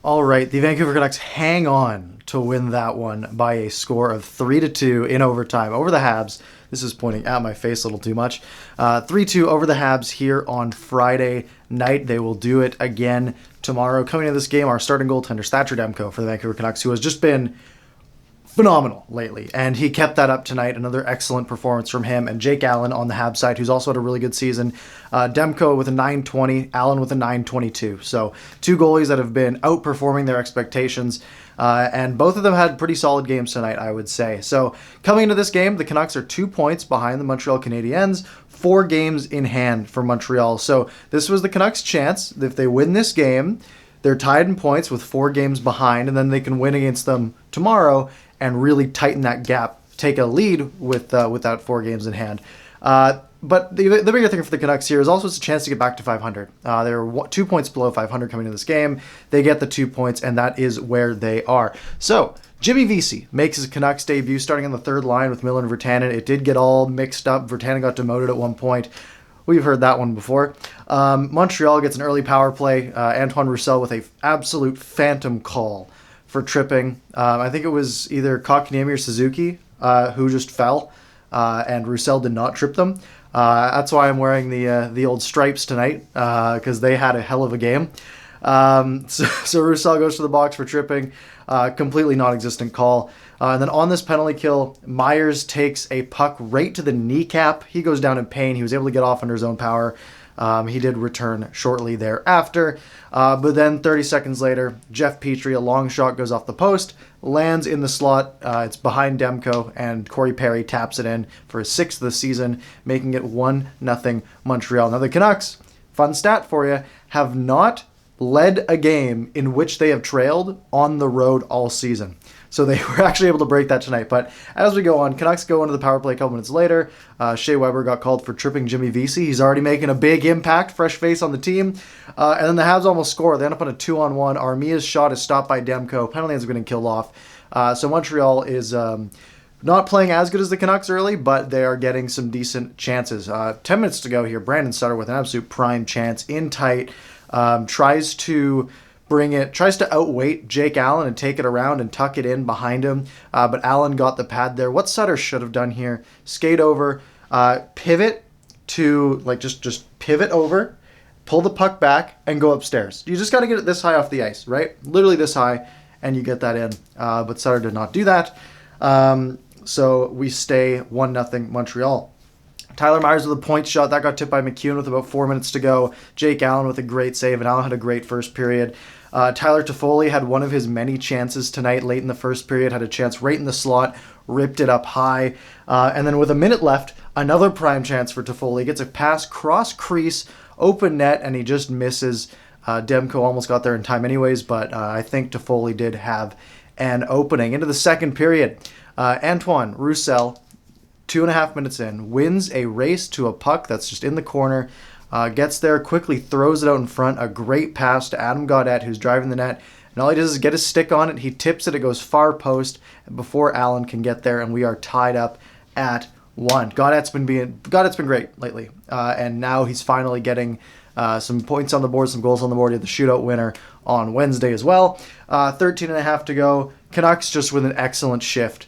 All right, the Vancouver Canucks hang on to win that one by a score of 3-2 in overtime over the Habs. This is pointing at my face a little too much. 3-2 over the Habs here on Friday night. They will do it again tomorrow. Coming into this game, our starting goaltender, Thatcher Demko for the Vancouver Canucks, who has just been phenomenal lately, and he kept that up tonight. Another excellent performance from him and Jake Allen on the Habs side, who's also had a really good season. Demko with a 920, Allen with a 922. So two goalies that have been outperforming their expectations, and both of them had pretty solid games tonight, I would say. So coming into this game, the Canucks are 2 points behind the Montreal Canadiens, 4 games in hand for Montreal. So this was the Canucks' chance. If they win this game, they're tied in points with 4 games behind, and then they can win against them tomorrow and really tighten that gap, take a lead with that 4 games in hand. But the bigger thing for the Canucks here is also it's a chance to get back to 500. They're 2 points below 500 coming into this game. They get the 2 points, and that is where they are. So Jimmy Vesey makes his Canucks debut starting on the third line with Miller and Virtanen. It did get all mixed up. Virtanen got demoted at one point. We've heard that one before. Montreal gets an early power play. Antoine Roussel with a absolute phantom call for tripping. I think it was either Kotkaniemi or Suzuki who just fell, and Roussel did not trip them. That's why I'm wearing the old stripes tonight, because they had a hell of a game. So Roussel goes to the box for tripping. Completely non-existent call. And then on this penalty kill, Myers takes a puck right to the kneecap. He goes down in pain. He was able to get off under his own power. He did return shortly thereafter. But then 30 seconds later, Jeff Petrie, a long shot goes off the post, lands in the slot. It's behind Demko, and Corey Perry taps it in for his 6th of the season, making it 1-0 Montreal. Now the Canucks, fun stat for you, have not led a game in which they have trailed on the road all season. So they were actually able to break that tonight. But as we go on, Canucks go into the power play a couple minutes later. Shea Weber got called for tripping Jimmy Vesey. He's already making a big impact, fresh face on the team. And then the Habs almost score. They end up on a 2-on-1. Armia's shot is stopped by Demko. Penalty ends up getting killed off. So Montreal is not playing as good as the Canucks early, but they are getting some decent chances. 10 minutes to go here. Brandon Sutter with an absolute prime chance in tight. Tries to outweight Jake Allen and take it around and tuck it in behind him. But Allen got the pad there. What Sutter should have done here, skate over, pivot to, just pivot over, pull the puck back, and go upstairs. You just got to get it this high off the ice, right? Literally this high, and you get that in. But Sutter did not do that. So we stay 1-0 Montreal. Tyler Myers with a point shot. That got tipped by McEwen with about 4 minutes to go. Jake Allen with a great save, and Allen had a great first period. Tyler Toffoli had one of his many chances tonight late in the first period, had a chance right in the slot, ripped it up high. And then with a minute left, another prime chance for Toffoli. Gets a pass, cross crease, open net, and he just misses. Demko almost got there in time anyways, but I think Toffoli did have an opening. Into the second period, Antoine Roussel, 2.5 minutes in, wins a race to a puck that's just in the corner, gets there, quickly throws it out in front, a great pass to Adam Gaudette, who's driving the net, and all he does is get his stick on it, he tips it, it goes far post before Allen can get there, and we are tied up at 1. Gaudette's been great lately, and now he's finally getting some points on the board, some goals on the board. He had the shootout winner on Wednesday as well. 13.5 to go. Canucks just with an excellent shift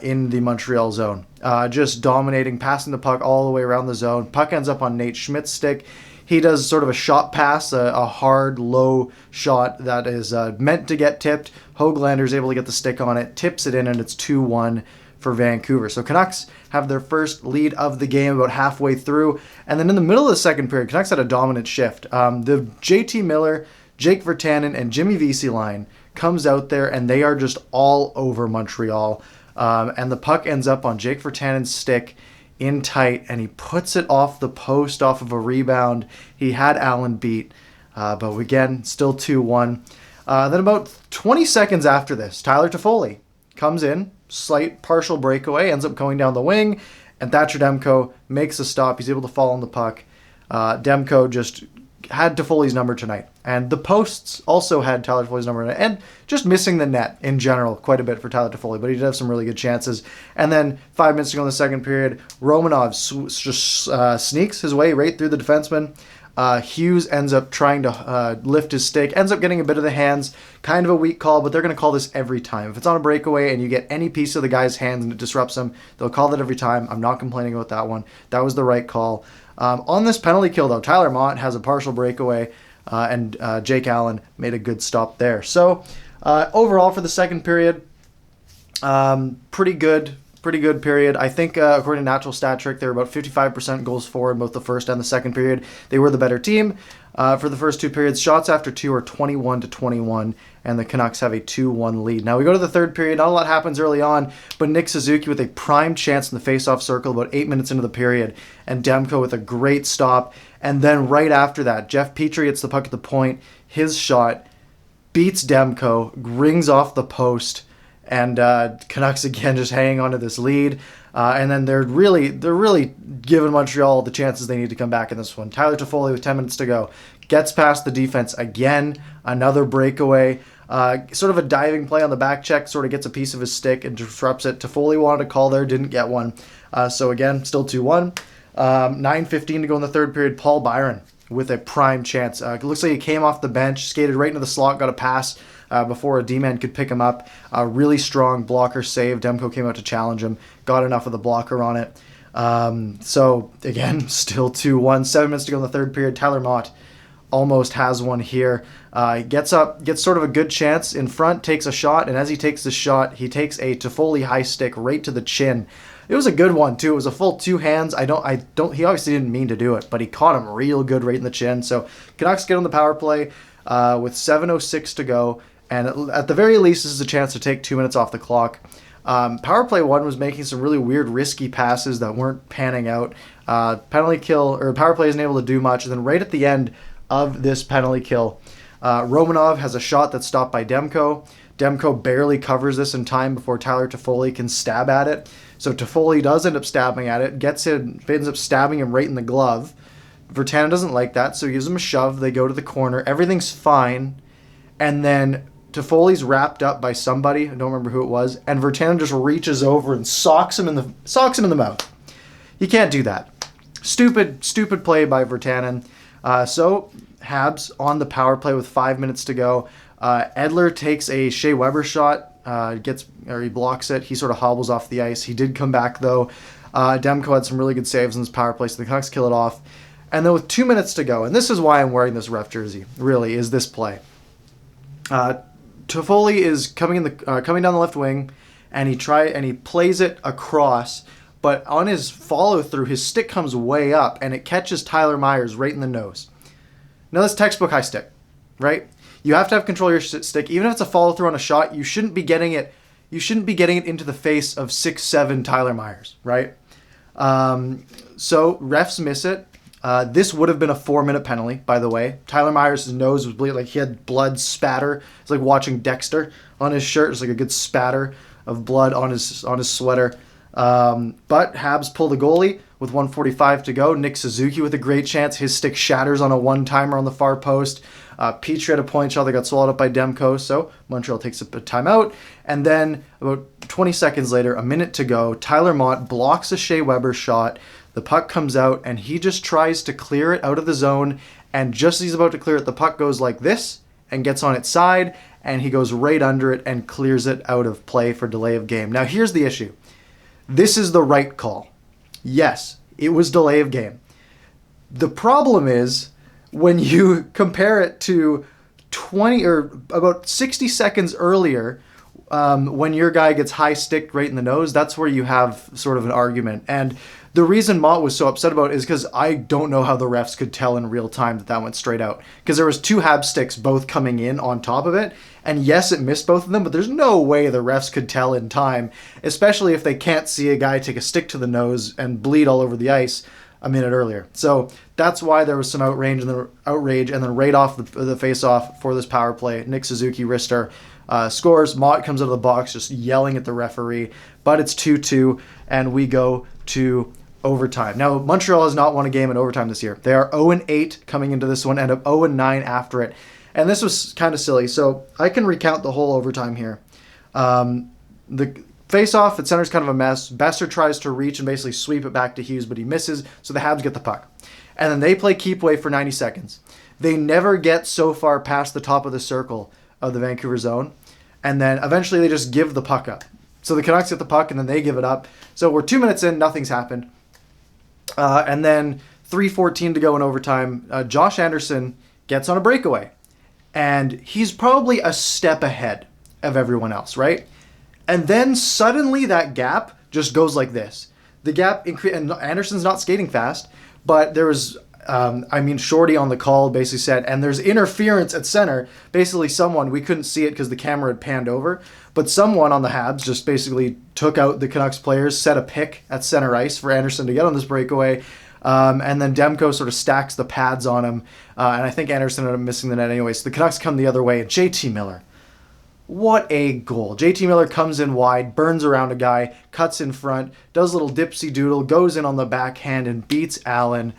in the Montreal zone. Just dominating, passing the puck all the way around the zone. Puck ends up on Nate Schmidt's stick. He does sort of a shot pass, a hard, low shot that is meant to get tipped. Hoglander is able to get the stick on it, tips it in, and it's 2-1 for Vancouver. So Canucks have their first lead of the game about halfway through. And then in the middle of the second period, Canucks had a dominant shift. The JT Miller, Jake Virtanen, and Jimmy Vesey line comes out there, and they are just all over Montreal. And the puck ends up on Jake Virtanen's stick in tight, and he puts it off the post off of a rebound. He had Allen beat, but again, still 2-1. Then about 20 seconds after this, Tyler Toffoli comes in, slight partial breakaway, ends up going down the wing, and Thatcher Demko makes a stop. He's able to fall on the puck. Demko just had Toffoli's number tonight. And the posts also had Tyler Toffoli's number in it. And just missing the net in general quite a bit for Tyler Toffoli. But he did have some really good chances. And then 5 minutes to go in the second period, Romanov just sneaks his way right through the defenseman. Hughes ends up trying to lift his stick, ends up getting a bit of the hands, kind of a weak call, but they're going to call this every time. If it's on a breakaway and you get any piece of the guy's hands and it disrupts him, they'll call that every time. I'm not complaining about that one. That was the right call. On this penalty kill, though, Tyler Mott has a partial breakaway, and Jake Allen made a good stop there. So overall for the second period, pretty good period. I think according to Natural Stat Trick, they were about 55% goals for in both the first and the second period. They were the better team for the first two periods. Shots after two are 21-21, and the Canucks have a 2-1 lead. Now we go to the third period. Not a lot happens early on, but Nick Suzuki with a prime chance in the face-off circle about 8 minutes into the period, and Demko with a great stop. And then right after that, Jeff Petrie gets the puck at the point. His shot beats Demko, rings off the post, and Canucks again just hanging on to this lead. And then they're really giving Montreal the chances they need to come back in this one. Tyler Toffoli with 10 minutes to go gets past the defense again. Another breakaway. Sort of a diving play on the back check. Sort of gets a piece of his stick and disrupts it. Toffoli wanted a call there, didn't get one. So again, still 2-1. 9:15 to go in the third period. Paul Byron with a prime chance. It looks like he came off the bench, skated right into the slot, got a pass before a D-man could pick him up. A really strong blocker save. Demko came out to challenge him, got enough of the blocker on it. So again, still 2-1. 7 minutes to go in the third period. Tyler Mott almost has one here. Gets up, gets sort of a good chance in front, takes a shot, and as he takes the shot, he takes a Toffoli high stick right to the chin. It was a good one too. It was a full two hands. He obviously didn't mean to do it, but he caught him real good right in the chin. So Canucks get on the power play with 7:06 to go, and at the very least, this is a chance to take 2 minutes off the clock. Power play one was making some really weird, risky passes that weren't panning out. Penalty kill or power play isn't able to do much, and then right at the end of this penalty kill, Romanov has a shot that's stopped by Demko. Demko barely covers this in time before Tyler Toffoli can stab at it. So Toffoli does end up stabbing at it, ends up stabbing him right in the glove. Virtanen doesn't like that, so he gives him a shove. They go to the corner. Everything's fine. And then Toffoli's wrapped up by somebody. I don't remember who it was. And Virtanen just reaches over and socks him in the mouth. You can't do that. Stupid play by Virtanen. So Habs on the power play with 5 minutes to go. Edler takes a Shea Weber shot. He blocks it. He sort of hobbles off the ice. He did come back though. Demko had some really good saves in this power play, so the Canucks kill it off. And then with 2 minutes to go, and this is why I'm wearing this ref jersey, really, is this play. Toffoli is coming down the left wing, and he plays it across, but on his follow through, his stick comes way up, and it catches Tyler Myers right in the nose. Now that's textbook high stick, right? You have to have control of your stick. Even if it's a follow through on a shot, you shouldn't be getting it. You shouldn't be getting it into the face of 6'7" Tyler Myers, right? So refs miss it. This would have been a 4-minute penalty, by the way. Tyler Myers' nose was bleeding, like he had blood spatter. It's like watching Dexter on his shirt. It's like a good spatter of blood on his sweater. But Habs pull the goalie with 1:45 to go. Nick Suzuki with a great chance. His stick shatters on a one-timer on the far post. Petrie had a point shot that got swallowed up by Demko, so Montreal takes a timeout. And then about 20 seconds later, a minute to go, Tyler Mott blocks a Shea Weber shot. The puck comes out, and he just tries to clear it out of the zone. And just as he's about to clear it, the puck goes like this and gets on its side, and he goes right under it and clears it out of play for delay of game. Now, here's the issue. This is the right call. Yes, it was delay of game. The problem is when you compare it to 20 or about 60 seconds earlier, when your guy gets high sticked right in the nose, that's where you have sort of an argument. And the reason Mott was so upset about it is because I don't know how the refs could tell in real time that went straight out. Because there was two Habs sticks both coming in on top of it. And yes, it missed both of them, but there's no way the refs could tell in time, especially if they can't see a guy take a stick to the nose and bleed all over the ice a minute earlier. So that's why there was some outrage, and then right off the face-off for this power play, Nick Suzuki wrister scores. Mott comes out of the box just yelling at the referee, but it's 2-2, and we go to overtime. Now, Montreal has not won a game in overtime this year. They are 0-8 coming into this one and 0-9 after it. And this was kind of silly. So I can recount the whole overtime here. The face-off at center is kind of a mess. Besser tries to reach and basically sweep it back to Hughes, but he misses, so the Habs get the puck. and then they play keep away for 90 seconds. They never get so far past the top of the circle of the Vancouver zone, and then eventually they just give the puck up. So the Canucks get the puck, and then they give it up. So we're 2 minutes in, nothing's happened. And then 3:14 to go in overtime, Josh Anderson gets on a breakaway. And he's probably a step ahead of everyone else, right? And then suddenly that gap just goes like this. The gap and Anderson's not skating fast, but there was, Shorty on the call basically said, and there's interference at center. Basically someone, we couldn't see it because the camera had panned over, but someone on the Habs just basically took out the Canucks players, set a pick at center ice for Anderson to get on this breakaway. And then Demko sort of stacks the pads on him. And I think Anderson ended up missing the net anyway. So the Canucks come the other way. And JT Miller, what a goal. JT Miller comes in wide, burns around a guy, cuts in front, does a little dipsy doodle, goes in on the backhand and beats Allen.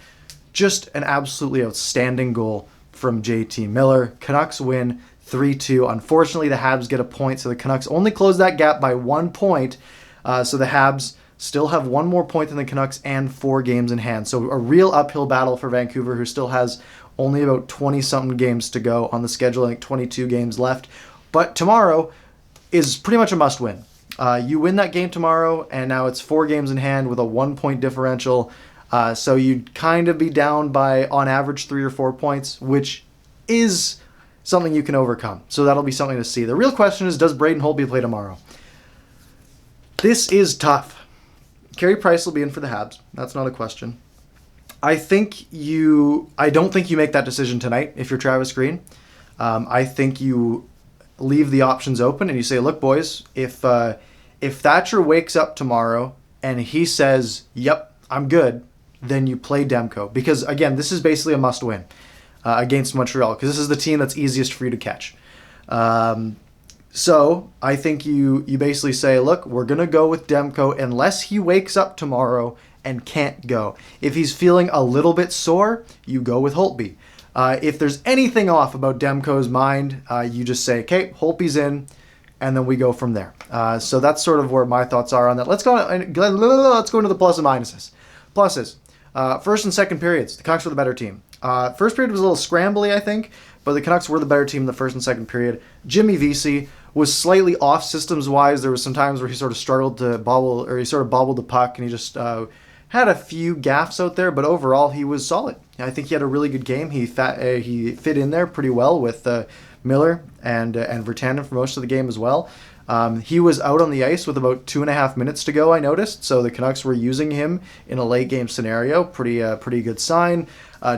Just an absolutely outstanding goal from JT Miller. Canucks win 3-2. Unfortunately, the Habs get a point. So the Canucks only close that gap by 1 point. So the Habs still have 1 more point than the Canucks and 4 games in hand. So a real uphill battle for Vancouver, who still has only about 20-something games to go on the schedule. I think 22 games left. But tomorrow is pretty much a must-win. You win that game tomorrow, and now it's 4 games in hand with a 1-point differential. So you'd kind of be down by, on average, 3 or 4 points, which is something you can overcome. So that'll be something to see. The real question is, does Braden Holtby play tomorrow? This is tough. Carey Price will be in for the Habs. That's not a question. I don't think you make that decision tonight if you're Travis Green. I think you leave the options open and you say, look, boys, if Thatcher wakes up tomorrow and he says, yep, I'm good, then you play Demko. Because, again, this is basically a must-win against Montreal, because this is the team that's easiest for you to catch. So I think you basically say, look, we're going to go with Demko unless he wakes up tomorrow and can't go. If he's feeling a little bit sore, you go with Holtby. If there's anything off about Demko's mind, you just say, okay, Holtby's in, and then we go from there. So that's sort of where my thoughts are on that. Let's go into the plus and minuses. Pluses. First and second periods, the Canucks were the better team. First period was a little scrambly, I think, but the Canucks were the better team in the first and second period. Jimmy Vesey was slightly off systems-wise. There was some times where he sort of struggled to bobble, or he sort of bobbled the puck, and he just had a few gaffes out there, but overall he was solid. I think he had a really good game. He fit in there pretty well with Miller and Virtanen for most of the game as well. He was out on the ice with about 2.5 minutes to go, I noticed, so the Canucks were using him in a late-game scenario. Pretty good sign.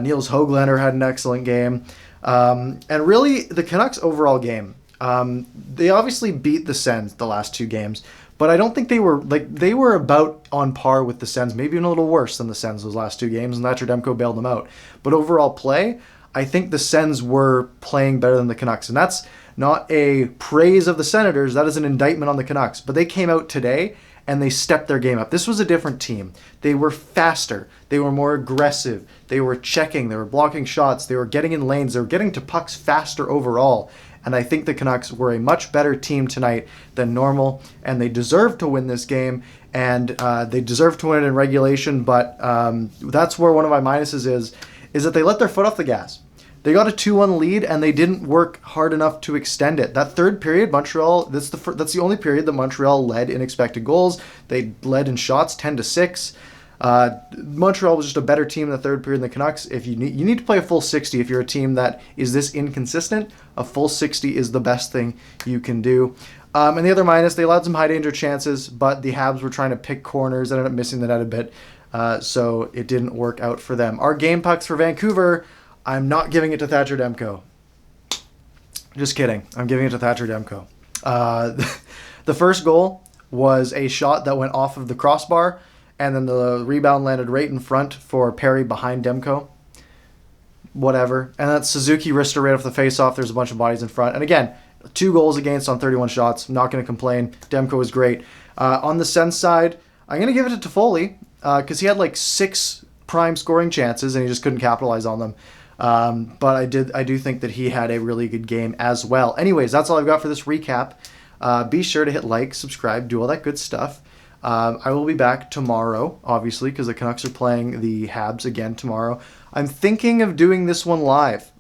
Nils Hoglander had an excellent game. And really, the Canucks' overall game, they obviously beat the Sens the last 2 games, but I don't think they were about on par with the Sens, maybe even a little worse than the Sens those last 2 games, and Thatcher Demko bailed them out. But overall play, I think the Sens were playing better than the Canucks, and that's not a praise of the Senators, that is an indictment on the Canucks. But they came out today and they stepped their game up. This was a different team. They were faster. They were more aggressive. They were checking. They were blocking shots. They were getting in lanes. They were getting to pucks faster overall. And I think the Canucks were a much better team tonight than normal, and they deserved to win this game, and they deserved to win it in regulation, but that's where one of my minuses is that they let their foot off the gas. They got a 2-1 lead, and they didn't work hard enough to extend it. That third period, Montreal, that's the only period that Montreal led in expected goals. They led in shots 10-6. Montreal was just a better team in the third period than the Canucks. If you need to play a full 60 if you're a team that is this inconsistent. A full 60 is the best thing you can do. And the other minus, they allowed some high danger chances, but the Habs were trying to pick corners, ended up missing the net a bit, so it didn't work out for them. Our game pucks for Vancouver, I'm not giving it to Thatcher Demko. Just kidding. I'm giving it to Thatcher Demko. The first goal was a shot that went off of the crossbar, and then the rebound landed right in front for Perry behind Demko. Whatever. And that Suzuki wristed right off the face-off. There's a bunch of bodies in front. And again, 2 goals against on 31 shots. I'm not going to complain. Demko was great. On the Sens side, I'm going to give it to Toffoli because he had like 6 prime scoring chances and he just couldn't capitalize on them. But I do think that he had a really good game as well. Anyways, that's all I've got for this recap. Be sure to hit like, subscribe, do all that good stuff. I will be back tomorrow, obviously, because the Canucks are playing the Habs again tomorrow. I'm thinking of doing this one live,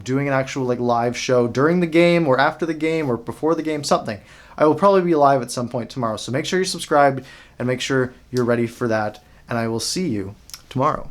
doing an actual live show during the game or after the game or before the game, something. I will probably be live at some point tomorrow, so make sure you're subscribed and make sure you're ready for that, and I will see you tomorrow.